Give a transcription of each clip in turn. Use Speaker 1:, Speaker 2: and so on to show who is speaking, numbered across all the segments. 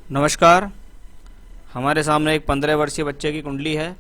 Speaker 1: नमस्कार। हमारे सामने एक 15 वर्षीय बच्चे की कुंडली है।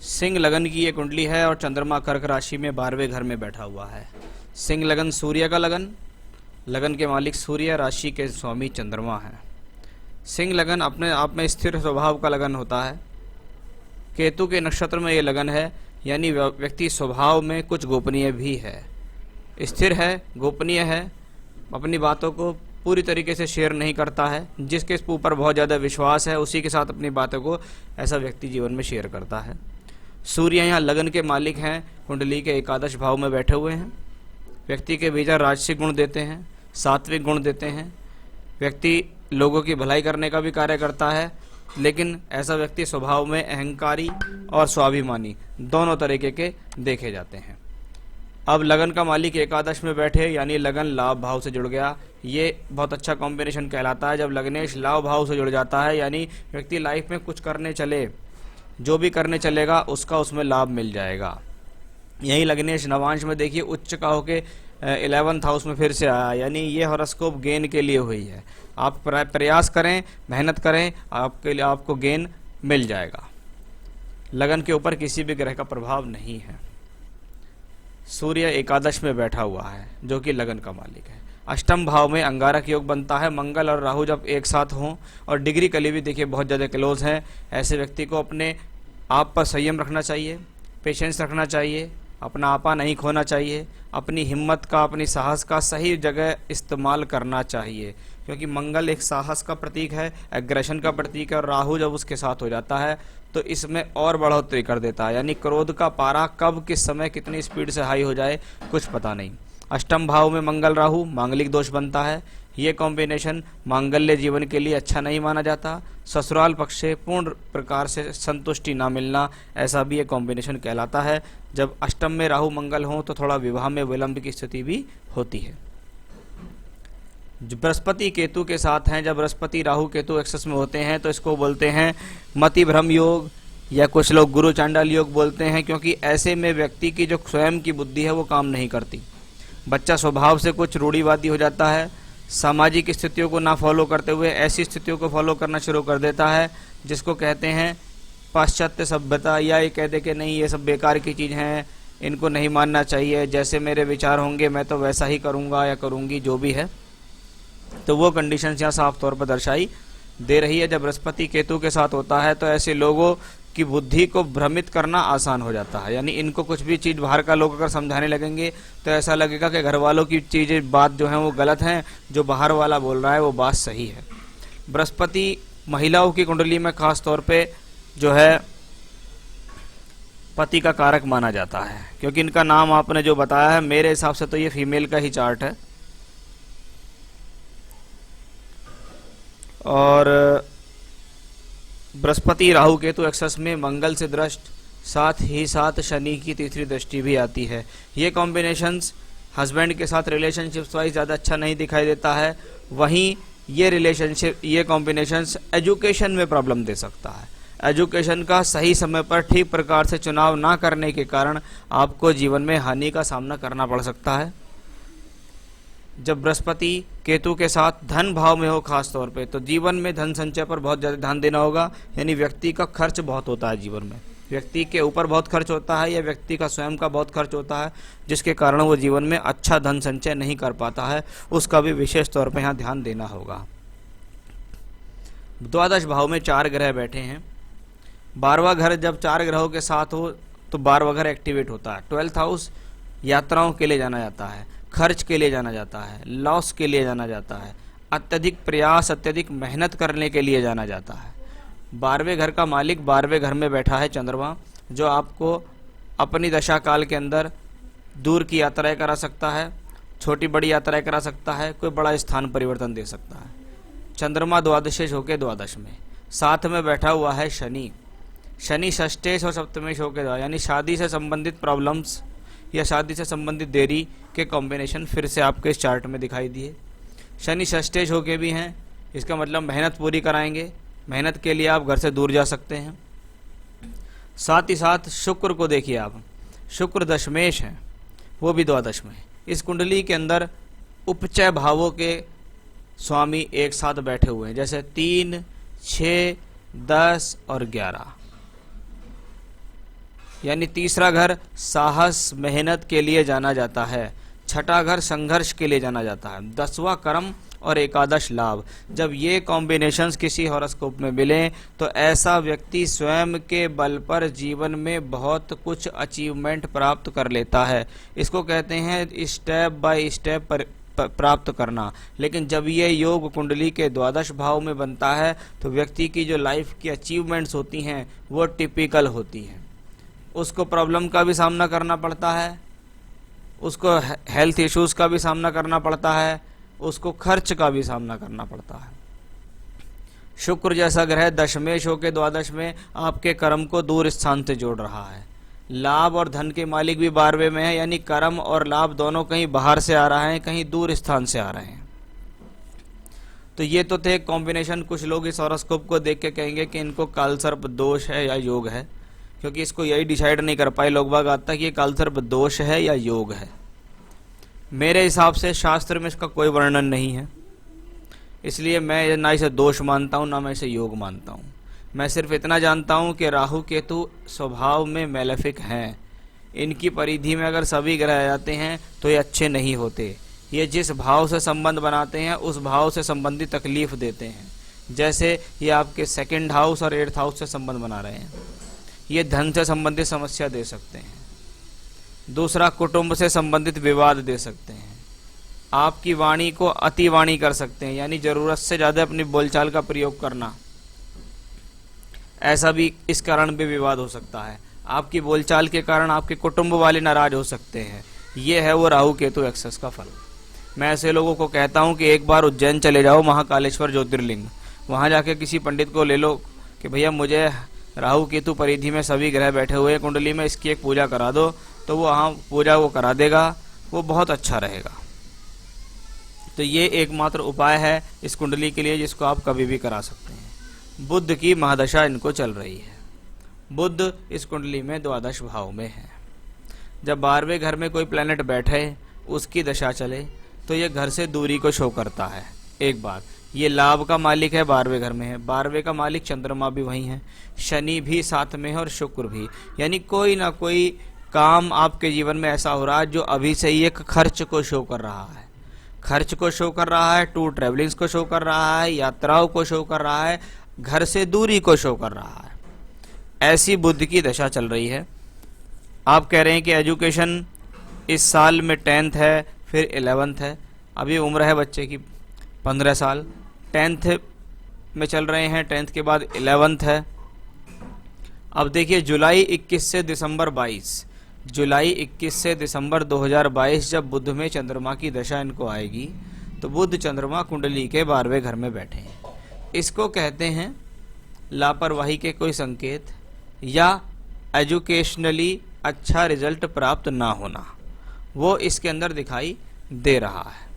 Speaker 1: सिंह लगन की ये कुंडली है और चंद्रमा कर्क राशि में 12वें घर में बैठा हुआ है। सिंह लगन सूर्य का लगन, लगन के मालिक सूर्य, राशि के स्वामी चंद्रमा है। सिंह लगन अपने आप में स्थिर स्वभाव का लगन होता है। केतु के नक्षत्र में ये लगन है, यानी व्यक्ति स्वभाव में कुछ गोपनीय भी है, स्थिर है, गोपनीय है, अपनी बातों को पूरी तरीके से शेयर नहीं करता है। जिसके ऊपर बहुत ज़्यादा विश्वास है उसी के साथ अपनी बातों को ऐसा व्यक्ति जीवन में शेयर करता है। सूर्य यहाँ लगन के मालिक हैं, कुंडली के एकादश भाव में बैठे हुए हैं। व्यक्ति के भीतर राजसिक गुण देते हैं, सात्विक गुण देते हैं। व्यक्ति लोगों की भलाई करने का भी कार्य करता है, लेकिन ऐसा व्यक्ति स्वभाव में अहंकारी और स्वाभिमानी दोनों तरीके के देखे जाते हैं। अब लगन का मालिक एकादश में बैठे, यानी लगन लाभ भाव से जुड़ गया। ये बहुत अच्छा कॉम्बिनेशन कहलाता है। जब लग्नेश लाभ भाव से जुड़ जाता है, यानी व्यक्ति लाइफ में कुछ करने चले, जो भी करने चलेगा उसका उसमें लाभ मिल जाएगा। यही लग्नेश नवांश में देखिए उच्च का होके 11th हाउस में फिर से आया, यानी ये हॉरोस्कोप गेन के लिए हुई है। आप प्रयास करें, मेहनत करें, आपके लिए आपको गेन मिल जाएगा। लगन के ऊपर किसी भी ग्रह का प्रभाव नहीं है। सूर्य एकादश में बैठा हुआ है जो कि लगन का मालिक है। अष्टम भाव में अंगारक योग बनता है। मंगल और राहु जब एक साथ हों, और डिग्री कली भी देखिए बहुत ज़्यादा क्लोज है, ऐसे व्यक्ति को अपने आप पर संयम रखना चाहिए, पेशेंस रखना चाहिए, अपना आपा नहीं खोना चाहिए, अपनी हिम्मत का, अपनी साहस का सही जगह इस्तेमाल करना चाहिए, क्योंकि मंगल एक साहस का प्रतीक है, एग्रेशन का प्रतीक है, और राहु जब उसके साथ हो जाता है तो इसमें और बढ़ोतरी कर देता है। यानी क्रोध का पारा कब किस समय कितनी स्पीड से हाई हो जाए कुछ पता नहीं। अष्टम भाव में मंगल राहु मांगलिक दोष बनता है। ये कॉम्बिनेशन मांगल्य जीवन के लिए अच्छा नहीं माना जाता। ससुराल पक्ष से पूर्ण प्रकार से संतुष्टि ना मिलना, ऐसा भी ये कॉम्बिनेशन कहलाता है। जब अष्टम में राहु मंगल हो तो थोड़ा विवाह में विलंब की स्थिति भी होती है। बृहस्पति केतु के साथ हैं, जब बृहस्पति राहु केतु एक्सेस में होते हैं तो इसको बोलते हैं मति भ्रम योग, या कुछ लोग गुरु चांडाल योग बोलते हैं, क्योंकि ऐसे में व्यक्ति की जो स्वयं की बुद्धि है वो काम नहीं करती। बच्चा स्वभाव से कुछ रूढ़िवादी हो जाता है, सामाजिक स्थितियों को ना फॉलो करते हुए ऐसी स्थितियों को फॉलो करना शुरू कर देता है जिसको कहते हैं पाश्चात्य सभ्यता, या ये कह दे कि नहीं ये सब बेकार की चीज़ हैं, इनको नहीं मानना चाहिए, जैसे मेरे विचार होंगे मैं तो वैसा ही करूँगा या करूँगी, जो भी है। तो वो कंडीशंस यहाँ साफ तौर पर दर्शाई दे रही है। जब बृहस्पति केतु के साथ होता है तो ऐसे लोगों की बुद्धि को भ्रमित करना आसान हो जाता है। यानी इनको कुछ भी चीज़ बाहर का लोग अगर समझाने लगेंगे तो ऐसा लगेगा कि घर वालों की चीज़ें बात जो है वो गलत हैं, जो बाहर वाला बोल रहा है वो बात सही है। बृहस्पति महिलाओं की कुंडली में खास तौर पे जो है पति का कारक माना जाता है, क्योंकि इनका नाम आपने जो बताया है मेरे हिसाब से तो ये फीमेल का ही चार्ट है। और बृहस्पति राहु केतु एक्सेस में मंगल से दृष्ट, साथ ही साथ शनि की तीसरी दृष्टि भी आती है। ये कॉम्बिनेशंस हस्बैंड के साथ रिलेशनशिप्स वाइज ज़्यादा अच्छा नहीं दिखाई देता है। वहीं ये कॉम्बिनेशंस एजुकेशन में प्रॉब्लम दे सकता है। एजुकेशन का सही समय पर ठीक प्रकार से चुनाव ना करने के कारण आपको जीवन में हानि का सामना करना पड़ सकता है। जब बृहस्पति केतु के साथ धन भाव में हो खास तौर पे, तो जीवन में धन संचय पर बहुत ज़्यादा ध्यान देना होगा। यानी व्यक्ति का खर्च बहुत होता है जीवन में, व्यक्ति के ऊपर बहुत खर्च होता है, या व्यक्ति का स्वयं का बहुत खर्च होता है, जिसके कारण वो जीवन में अच्छा धन संचय नहीं कर पाता है। उसका भी विशेष तौर पर यहाँ ध्यान देना होगा। द्वादश भाव में 4 ग्रह बैठे हैं। 12वां घर जब 4 ग्रहों के साथ हो तो 12वां घर एक्टिवेट होता है। 12th हाउस यात्राओं के लिए जाना जाता है, खर्च के लिए जाना जाता है, लॉस के लिए जाना जाता है, अत्यधिक प्रयास, अत्यधिक मेहनत करने के लिए जाना जाता है। 12वें घर का मालिक 12वें घर में बैठा है चंद्रमा, जो आपको अपनी दशा काल के अंदर दूर की यात्राएं करा सकता है, छोटी बड़ी यात्राएं करा सकता है, कोई बड़ा स्थान परिवर्तन दे सकता है। चंद्रमा द्वादशेश होकर द्वादश में, साथ में बैठा हुआ है शनि। शनि षष्ठेश और सप्तमेश होकर, यानी शादी से संबंधित प्रॉब्लम्स या शादी से संबंधित देरी के कॉम्बिनेशन फिर से आपके इस चार्ट में दिखाई दिए। शनि षष्ठेश होके भी हैं, इसका मतलब मेहनत पूरी कराएंगे, मेहनत के लिए आप घर से दूर जा सकते हैं। साथ ही साथ शुक्र को देखिए आप, शुक्र दशमेश हैं, वो भी द्वादश में। इस कुंडली के अंदर उपचय भावों के स्वामी एक साथ बैठे हुए हैं, जैसे 3, 6, 10 और 11। यानी तीसरा घर साहस मेहनत के लिए जाना जाता है, छठा घर संघर्ष के लिए जाना जाता है, 10वां कर्म और एकादश लाभ। जब ये कॉम्बिनेशंस किसी हॉरोस्कोप में मिलें तो ऐसा व्यक्ति स्वयं के बल पर जीवन में बहुत कुछ अचीवमेंट प्राप्त कर लेता है। इसको कहते हैं स्टेप बाय स्टेप प्राप्त करना। लेकिन जब ये योग कुंडली के द्वादश भाव में बनता है तो व्यक्ति की जो लाइफ की अचीवमेंट्स होती हैं वो टिपिकल होती हैं। उसको प्रॉब्लम का भी सामना करना पड़ता है, उसको हेल्थ इश्यूज का भी सामना करना पड़ता है, उसको खर्च का भी सामना करना पड़ता है। शुक्र जैसा ग्रह दशमेश होकर द्वादश में आपके कर्म को दूर स्थान से जोड़ रहा है। लाभ और धन के मालिक भी 12वें में है, यानी कर्म और लाभ दोनों कहीं बाहर से आ रहे हैं, कहीं दूर स्थान से आ रहे हैं। तो ये तो थे कॉम्बिनेशन। कुछ लोग इस हॉरोस्कोप को देख के कहेंगे कि इनको कालसर्प दोष है या योग है, क्योंकि इसको यही डिसाइड नहीं कर पाए लोग बाग आज तक कि ये कालसर्प दोष है या योग है। मेरे हिसाब से शास्त्र में इसका कोई वर्णन नहीं है, इसलिए मैं ना इसे दोष मानता हूँ ना मैं इसे योग मानता हूँ। मैं सिर्फ इतना जानता हूँ कि राहु केतु स्वभाव में मैलेफिक हैं। इनकी परिधि में अगर सभी ग्रह आ जाते हैं तो ये अच्छे नहीं होते। ये जिस भाव से संबंध बनाते हैं उस भाव से संबंधित तकलीफ देते हैं। जैसे ये आपके 2nd हाउस और 8th हाउस से संबंध बना रहे हैं, ये धन से संबंधित समस्या दे सकते हैं। दूसरा, कुटुंब से संबंधित विवाद दे सकते हैं। आपकी वाणी को अति वाणी कर सकते हैं, यानी जरूरत से ज़्यादा अपनी बोलचाल का प्रयोग करना, ऐसा भी इस कारण भी विवाद हो सकता है। आपकी बोलचाल के कारण आपके कुटुंब वाले नाराज हो सकते हैं। ये है वो राहु केतु एक्सेस का फल। मैं ऐसे लोगों को कहता हूँ कि एक बार उज्जैन चले जाओ, महाकालेश्वर ज्योतिर्लिंग, वहाँ जाके किसी पंडित को ले लो कि भैया मुझे राहु केतु परिधि में सभी ग्रह बैठे हुए हैं कुंडली में, इसकी एक पूजा करा दो, तो वो वहाँ पूजा वो करा देगा, वो बहुत अच्छा रहेगा। तो ये एकमात्र उपाय है इस कुंडली के लिए जिसको आप कभी भी करा सकते हैं। बुध की महादशा इनको चल रही है। बुध इस कुंडली में द्वादश भाव में है। जब 12वें घर में कोई प्लैनेट बैठे उसकी दशा चले तो ये घर से दूरी को शो करता है। एक बार ये लाभ का मालिक है, 12वें घर में है, 12वें का मालिक चंद्रमा भी वहीं है, शनि भी साथ में है और शुक्र भी। यानी कोई ना कोई काम आपके जीवन में ऐसा हो रहा है जो अभी से ही एक खर्च को शो कर रहा है, खर्च को शो कर रहा है, टूर ट्रेवलिंग्स को शो कर रहा है, यात्राओं को शो कर रहा है, घर से दूरी को शो कर रहा है। ऐसी बुध की दशा चल रही है। आप कह रहे हैं कि एजुकेशन इस साल में 10th है, फिर 11th है। अभी उम्र है बच्चे की 15 साल, 10th में चल रहे हैं, 10th के बाद 11th है। अब देखिए जुलाई 21 से दिसंबर 22, जुलाई 21 से दिसंबर 2022 जब बुध में चंद्रमा की दशा इनको आएगी तो बुध चंद्रमा कुंडली के 12वें घर में बैठे हैं। इसको कहते हैं लापरवाही के कोई संकेत या एजुकेशनली अच्छा रिजल्ट प्राप्त ना होना, वो इसके अंदर दिखाई दे रहा है।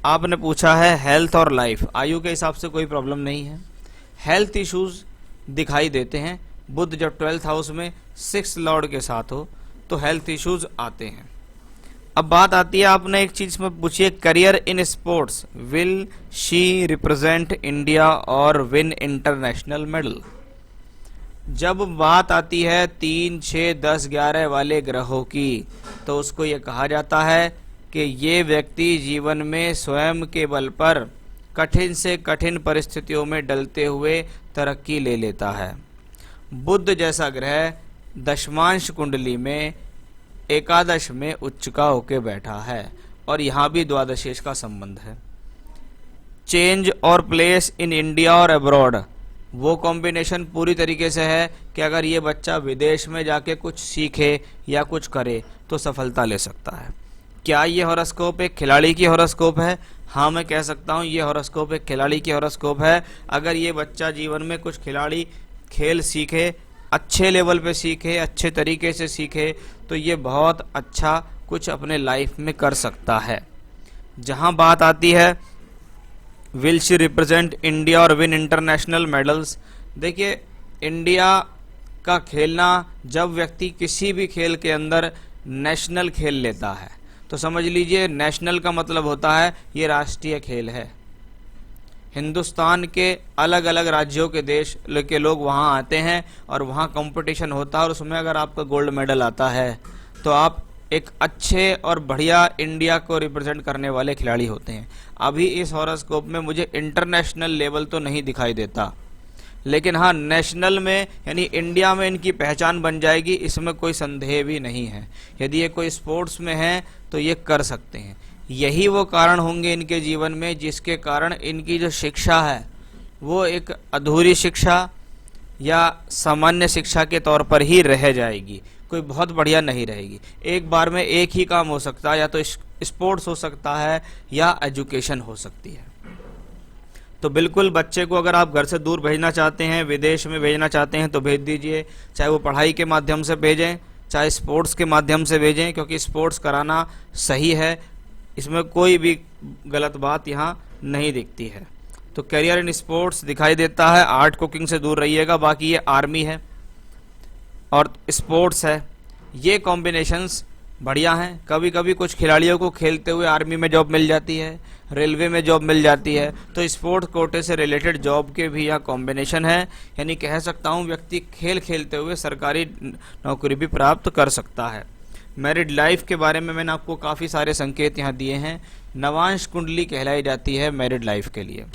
Speaker 1: आपने पूछा है हेल्थ और लाइफ, आयु के हिसाब से कोई प्रॉब्लम नहीं है। हेल्थ इश्यूज दिखाई देते हैं। बुध जब 12th हाउस में 6th लॉर्ड के साथ हो तो हेल्थ इश्यूज आते हैं। अब बात आती है, आपने एक चीज में पूछी है, career in sports, will she represent India और विन इंटरनेशनल मेडल। जब बात आती है 3, 6, 10, 11 वाले ग्रहों की तो उसको ये कहा जाता है कि ये व्यक्ति जीवन में स्वयं के बल पर कठिन से कठिन परिस्थितियों में डलते हुए तरक्की ले लेता है। बुध जैसा ग्रह दशमांश कुंडली में एकादश में उच्चका होके बैठा है और यहाँ भी द्वादशेश का संबंध है। चेंज और प्लेस इन इंडिया और अब्रॉड, वो कॉम्बिनेशन पूरी तरीके से है कि अगर ये बच्चा विदेश में जाके कुछ सीखे या कुछ करे तो सफलता ले सकता है। क्या ये हॉरोस्कोप एक खिलाड़ी की हॉरोस्कोप है? हाँ, मैं कह सकता हूँ ये हॉरोस्कोप एक खिलाड़ी की हॉरोस्कोप है। अगर ये बच्चा जीवन में कुछ खिलाड़ी खेल सीखे, अच्छे लेवल पे सीखे, अच्छे तरीके से सीखे तो ये बहुत अच्छा कुछ अपने लाइफ में कर सकता है। जहाँ बात आती है विल शी रिप्रेजेंट इंडिया और विन इंटरनेशनल मेडल्स, देखिए इंडिया का खेलना, जब व्यक्ति किसी भी खेल के अंदर नेशनल खेल लेता है तो समझ लीजिए नेशनल का मतलब होता है ये राष्ट्रीय खेल है। हिंदुस्तान के अलग अलग राज्यों के देश के लोग वहाँ आते हैं और वहाँ कंपटीशन होता है और उसमें अगर आपका गोल्ड मेडल आता है तो आप एक अच्छे और बढ़िया इंडिया को रिप्रेजेंट करने वाले खिलाड़ी होते हैं। अभी इस हॉरोस्कोप में मुझे इंटरनेशनल लेवल तो नहीं दिखाई देता, लेकिन हाँ नेशनल में यानी इंडिया में इनकी पहचान बन जाएगी, इसमें कोई संदेह भी नहीं है। यदि ये कोई स्पोर्ट्स में है तो ये कर सकते हैं। यही वो कारण होंगे इनके जीवन में जिसके कारण इनकी जो शिक्षा है वो एक अधूरी शिक्षा या सामान्य शिक्षा के तौर पर ही रह जाएगी, कोई बहुत बढ़िया नहीं रहेगी। एक बार में एक ही काम हो सकता है, या तो स्पोर्ट्स हो सकता है या एजुकेशन हो सकती है। तो बिल्कुल बच्चे को अगर आप घर से दूर भेजना चाहते हैं, विदेश में भेजना चाहते हैं तो भेज दीजिए, चाहे वो पढ़ाई के माध्यम से भेजें चाहे स्पोर्ट्स के माध्यम से भेजें, क्योंकि स्पोर्ट्स कराना सही है, इसमें कोई भी गलत बात यहाँ नहीं दिखती है। तो करियर इन स्पोर्ट्स दिखाई देता है। आर्ट कुकिंग से दूर रहिएगा, बाकी ये आर्मी है और स्पोर्ट्स है, ये कॉम्बिनेशंस बढ़िया हैं। कभी कभी कुछ खिलाड़ियों को खेलते हुए आर्मी में जॉब मिल जाती है, रेलवे में जॉब मिल जाती है, तो स्पोर्ट्स कोटे से रिलेटेड जॉब के भी यहाँ कॉम्बिनेशन है। यानी कह सकता हूँ व्यक्ति खेल खेलते हुए सरकारी नौकरी भी प्राप्त कर सकता है। मैरिड लाइफ के बारे में मैंने आपको काफ़ी सारे संकेत यहाँ दिए हैं। नवांश कुंडली कहलाई जाती है मैरिड लाइफ के लिए।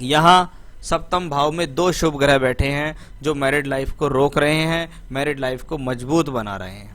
Speaker 1: यहाँ सप्तम भाव में 2 शुभ ग्रह बैठे हैं जो मैरिड लाइफ को रोक रहे हैं, मैरिड लाइफ को मजबूत बना रहे हैं।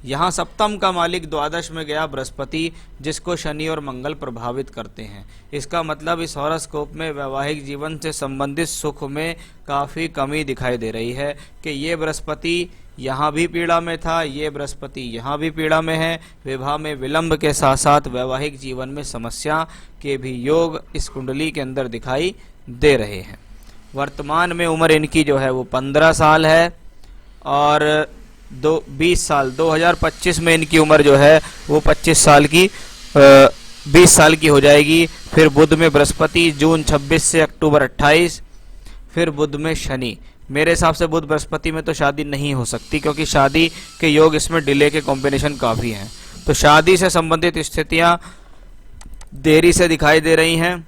Speaker 1: यहाँ सप्तम का मालिक द्वादश में गया बृहस्पति, जिसको शनि और मंगल प्रभावित करते हैं। इसका मतलब इस हॉरोस्कोप में वैवाहिक जीवन से संबंधित सुख में काफ़ी कमी दिखाई दे रही है कि ये बृहस्पति यहाँ भी पीड़ा में था, ये बृहस्पति यहाँ भी पीड़ा में है। विवाह में विलंब के साथ साथ वैवाहिक जीवन में समस्या के भी योग इस कुंडली के अंदर दिखाई दे रहे हैं। वर्तमान में उम्र इनकी जो है वो 15 साल है और 20 साल 2025 में इनकी उम्र जो है वो 25 साल की 20 साल की हो जाएगी। फिर बुध में बृहस्पति जून 26 से अक्टूबर 28, फिर बुध में शनि। मेरे हिसाब से बुध बृहस्पति में तो शादी नहीं हो सकती, क्योंकि शादी के योग इसमें डिले के कॉम्बिनेशन काफ़ी हैं। तो शादी से संबंधित स्थितियां देरी से दिखाई दे रही हैं,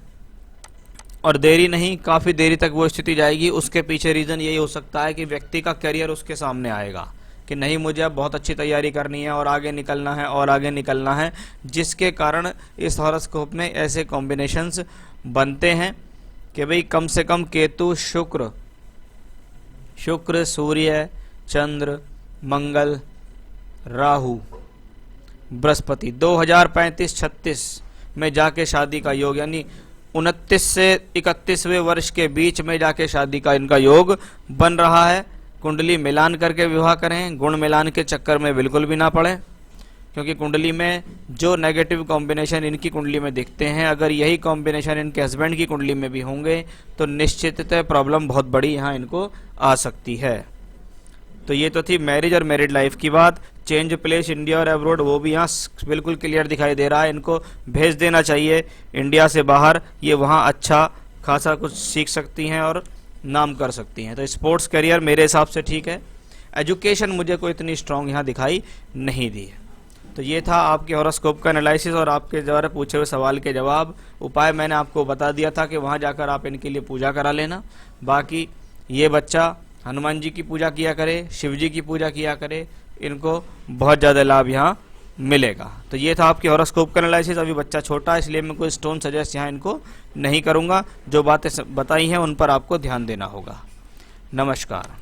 Speaker 1: और देरी नहीं काफ़ी देरी तक वो स्थिति जाएगी। उसके पीछे रीज़न यही हो सकता है कि व्यक्ति का करियर उसके सामने आएगा कि नहीं मुझे अब बहुत अच्छी तैयारी करनी है और आगे निकलना है और आगे निकलना है, जिसके कारण इस हॉरोस्कोप में ऐसे कॉम्बिनेशंस बनते हैं कि भाई कम से कम केतु शुक्र सूर्य चंद्र मंगल राहु बृहस्पति 2035-36 में जाके शादी का योग, यानी 29 से 31वें वर्ष के बीच में जाके शादी का इनका योग बन रहा है। कुंडली मिलान करके विवाह करें, गुण मिलान के चक्कर में बिल्कुल भी ना पड़े, क्योंकि कुंडली में जो नेगेटिव कॉम्बिनेशन इनकी कुंडली में दिखते हैं, अगर यही कॉम्बिनेशन इनके हस्बैंड की कुंडली में भी होंगे तो निश्चिततः प्रॉब्लम बहुत बड़ी यहाँ इनको आ सकती है। तो ये तो थी मैरिज और मैरिड लाइफ की बात। चेंज प्लेस इंडिया और अब्रोड वो भी यहाँ बिल्कुल क्लियर दिखाई दे रहा है। इनको भेज देना चाहिए इंडिया से बाहर, ये वहाँ अच्छा खासा कुछ सीख सकती हैं और नाम कर सकती हैं। तो स्पोर्ट्स करियर मेरे हिसाब से ठीक है। एजुकेशन मुझे कोई इतनी स्ट्रांग यहाँ दिखाई नहीं दी है। तो ये था आपके हॉरोस्कोप का एनालिसिस और आपके द्वारा पूछे हुए सवाल के जवाब। उपाय मैंने आपको बता दिया था कि वहाँ जाकर आप इनके लिए पूजा करा लेना। बाकी ये बच्चा हनुमान जी की पूजा किया करे, शिव जी की पूजा किया करे, इनको बहुत ज़्यादा लाभ यहाँ मिलेगा। तो ये था आपके हॉरोस्कोप का एनालिसिस। अभी बच्चा छोटा है इसलिए मैं कोई स्टोन सजेस्ट यहाँ इनको नहीं करूँगा। जो बातें बताई हैं उन पर आपको ध्यान देना होगा। नमस्कार।